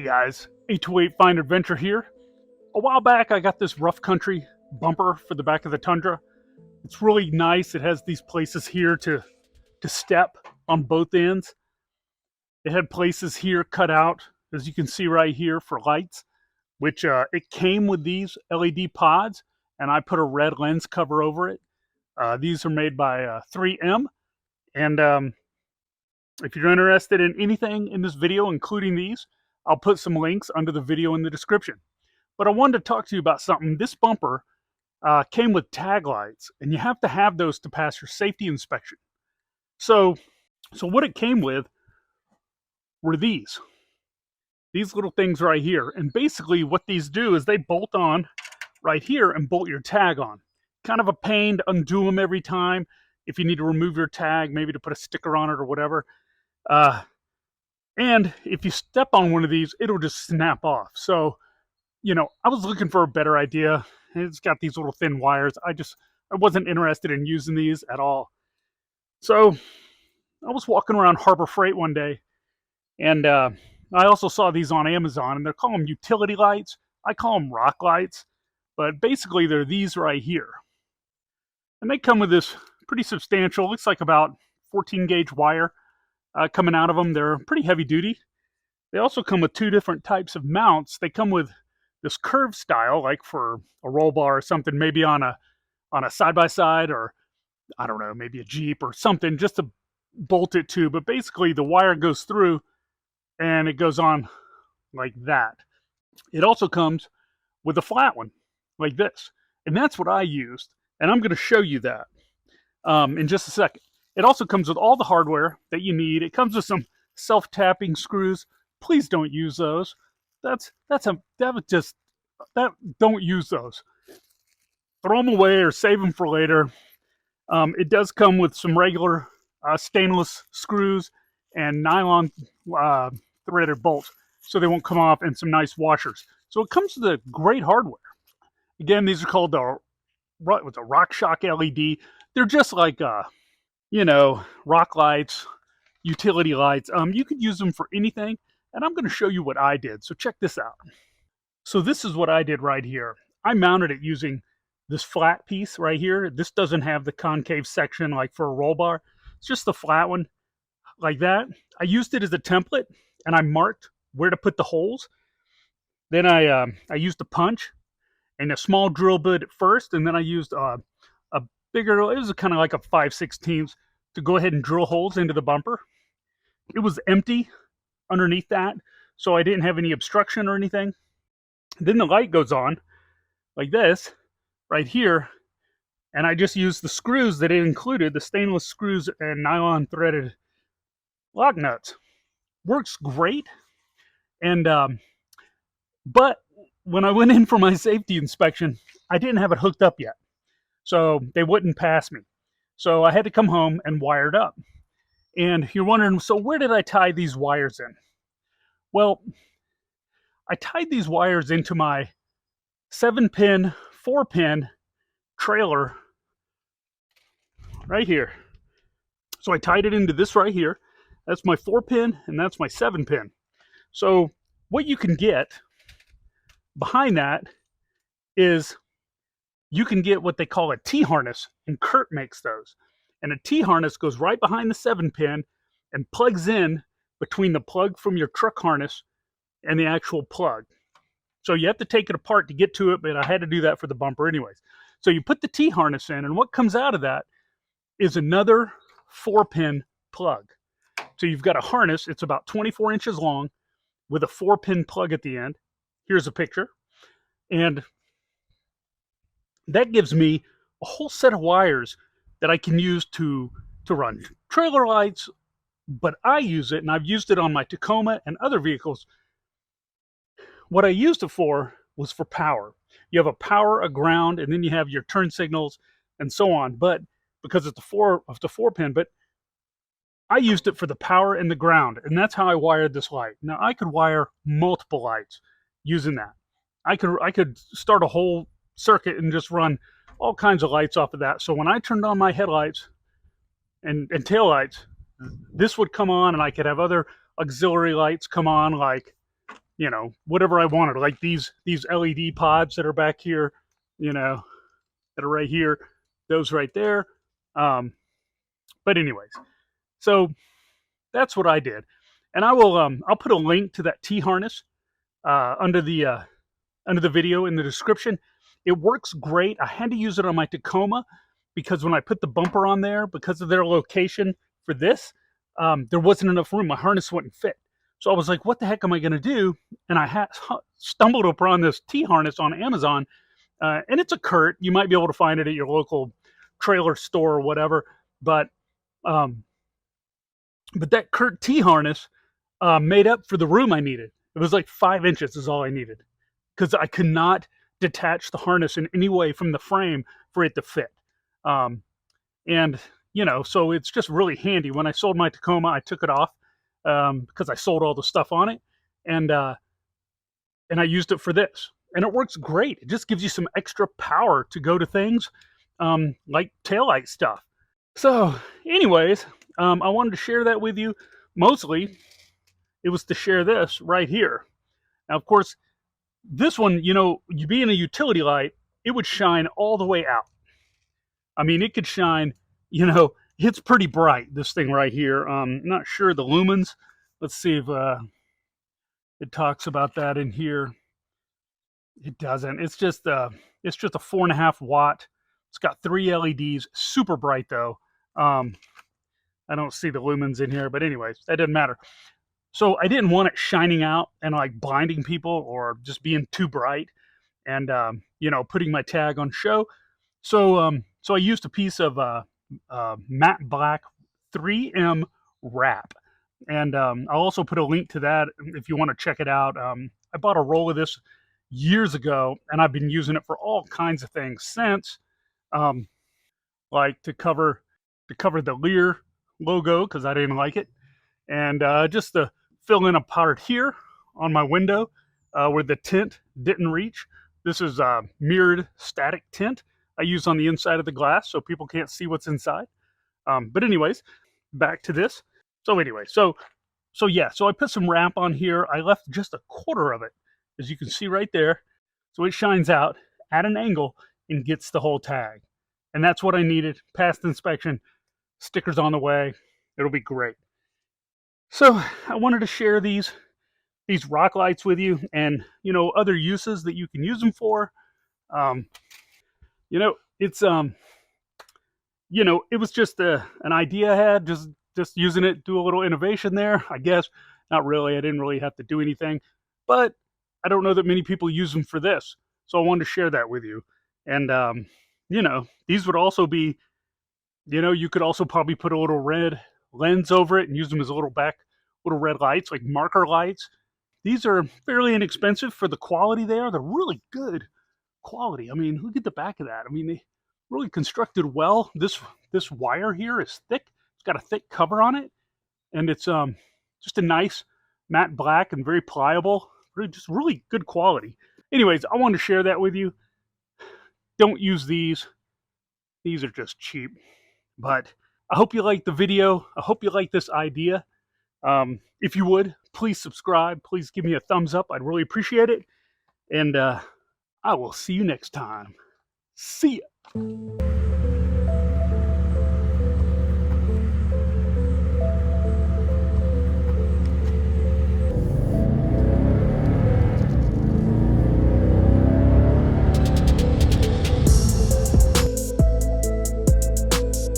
Hey guys, 828 Fine Adventure here. A while back I got this rough country bumper for the back of the Tundra. It's really nice. It has these places here to step on both ends. It had places here cut out, as you can see right here, for lights, which it came with these LED pods, and I put a red lens cover over it. These are made by 3M, and if you're interested in anything in this video, including these, I'll put some links under the video in the description. But I wanted to talk to you about something. This bumper came with tag lights, and you have to have those to pass your safety inspection. So what it came with were these little things right here. And basically what these do is they bolt on right here and bolt your tag on. Kind of a pain to undo them every time if you need to remove your tag, maybe to put a sticker on it or whatever. And if you step on one of these, it'll just snap off. So, I was looking for a better idea. It's got these little thin wires. I wasn't interested in using these at all. So I was walking around Harbor Freight one day, and I also saw these on Amazon, and they're calling them utility lights. I call them rock lights, but basically they're these right here. And they come with this pretty substantial, looks like about 14 gauge wire coming out of them. They're pretty heavy duty. They also come with two different types of mounts. They come with this curved style, like for a roll bar or something, maybe on a side-by-side, or I don't know, maybe a Jeep or something, just to bolt it to. But basically the wire goes through and it goes on like that. It also comes with a flat one like this, and that's what I used, and I'm going to show you that in just a second. It also comes with all the hardware that you need. It comes with some self-tapping screws. Please don't use those. Don't use those. Throw them away or save them for later. It does come with some regular stainless screws and nylon threaded bolts, so they won't come off, and some nice washers. So it comes with a great hardware. Again, these are called the RockShox LED. They're just like rock lights, utility lights. You could use them for anything, and I'm going to show you what I did. So check this out. So this is what I did right here. I mounted it using this flat piece right here. This doesn't have the concave section like for a roll bar. It's just the flat one like that. I used it as a template, and I marked where to put the holes. Then I used a punch and a small drill bit at first, and then I used a bigger, it was kind of like a 5/16 to go ahead and drill holes into the bumper. It was empty underneath that, so I didn't have any obstruction or anything. Then the light goes on like this right here, and I just used the screws that it included, the stainless screws and nylon threaded lock nuts. Works great. And but when I went in for my safety inspection, I didn't have it hooked up yet, so they wouldn't pass me. So I had to come home and wire it up. And you're wondering, so where did I tie these wires in? Well, I tied these wires into my 7-pin, 4-pin trailer right here. So I tied it into this right here. That's my 4-pin, and that's my 7-pin. So what you can get behind that is you can get what they call a T-harness, and Kurt makes those. And a T-harness goes right behind the 7-pin and plugs in between the plug from your truck harness and the actual plug. So you have to take it apart to get to it, but I had to do that for the bumper anyways. So you put the T-harness in, and what comes out of that is another 4-pin plug. So you've got a harness, it's about 24 inches long, with a 4-pin plug at the end. Here's a picture. And that gives me a whole set of wires that I can use to run trailer lights, but I use it, and I've used it on my Tacoma and other vehicles. What I used it for was for power. You have a power, a ground, and then you have your turn signals and so on, but because it's the 4-pin, but I used it for the power and the ground, and that's how I wired this light. Now I could wire multiple lights using that. I could start a whole circuit and just run all kinds of lights off of that. So when I turned on my headlights and tail lights, this would come on, and I could have other auxiliary lights come on, like you know, whatever I wanted, like these LED pods that are back here, you know, that are right here, those right there. Um, but anyways, so that's what I did, and I'll put a link to that T harness under the video in the description. It works great. I had to use it on my Tacoma because when I put the bumper on there, because of their location for this, there wasn't enough room. My harness wouldn't fit. So I was like, what the heck am I going to do? And I stumbled upon this T harness on Amazon, and it's a Kurt. You might be able to find it at your local trailer store or whatever. But um, but that Kurt T harness made up for the room I needed. It was like 5 inches is all I needed because I could not detach the harness in any way from the frame for it to fit. Um, and you know, so it's just really handy. When I sold my Tacoma, I took it off because I sold all the stuff on it, and uh, and I used it for this, and it works great. It just gives you some extra power to go to things like taillight stuff. So, anyways, I wanted to share that with you. Mostly, it was to share this right here. Now, of course, this one, you know, you being a utility light, it would shine all the way out. I mean, it could shine, you know, it's pretty bright, this thing right here. Not sure the lumens. Let's see if it talks about that in here. It doesn't. It's just a 4.5 watt. It's got 3 LEDs, super bright though. Um, I don't see the lumens in here, but anyways, that doesn't matter. So I didn't want it shining out and like blinding people or just being too bright and you know, putting my tag on show. So I used a piece of matte black 3M wrap, and I'll also put a link to that if you want to check it out. I bought a roll of this years ago, and I've been using it for all kinds of things since, um, like to cover the Lear logo because I didn't like it, and just to fill in a part here on my window where the tint didn't reach. This is mirrored static tint I use on the inside of the glass so people can't see what's inside. But anyways, back to this. So anyway, so yeah, so I put some wrap on here. I left just a quarter of it, as you can see right there. So it shines out at an angle and gets the whole tag. And that's what I needed. Passed inspection, stickers on the way. It'll be great. So I wanted to share these rock lights with you, and you know, other uses that you can use them for. Um, you know, it's you know, it was just an idea I had, just using it, do a little innovation there, I guess. Not really. I didn't really have to do anything, but I don't know that many people use them for this, so I wanted to share that with you. And you know, these would also be, you know, you could also probably put a little red lens over it and use them as little red lights, like marker lights. These are fairly inexpensive for the quality they are. They're really good quality. I mean, look at the back of that. I mean, they really constructed well. This wire here is thick. It's got a thick cover on it, and it's just a nice matte black and very pliable. Just really good quality. Anyways, I wanted to share that with you. Don't use these. These are just cheap. But I hope you liked the video. I hope you like this idea. If you would, please subscribe. Please give me a thumbs up. I'd really appreciate it. And I will see you next time. See ya.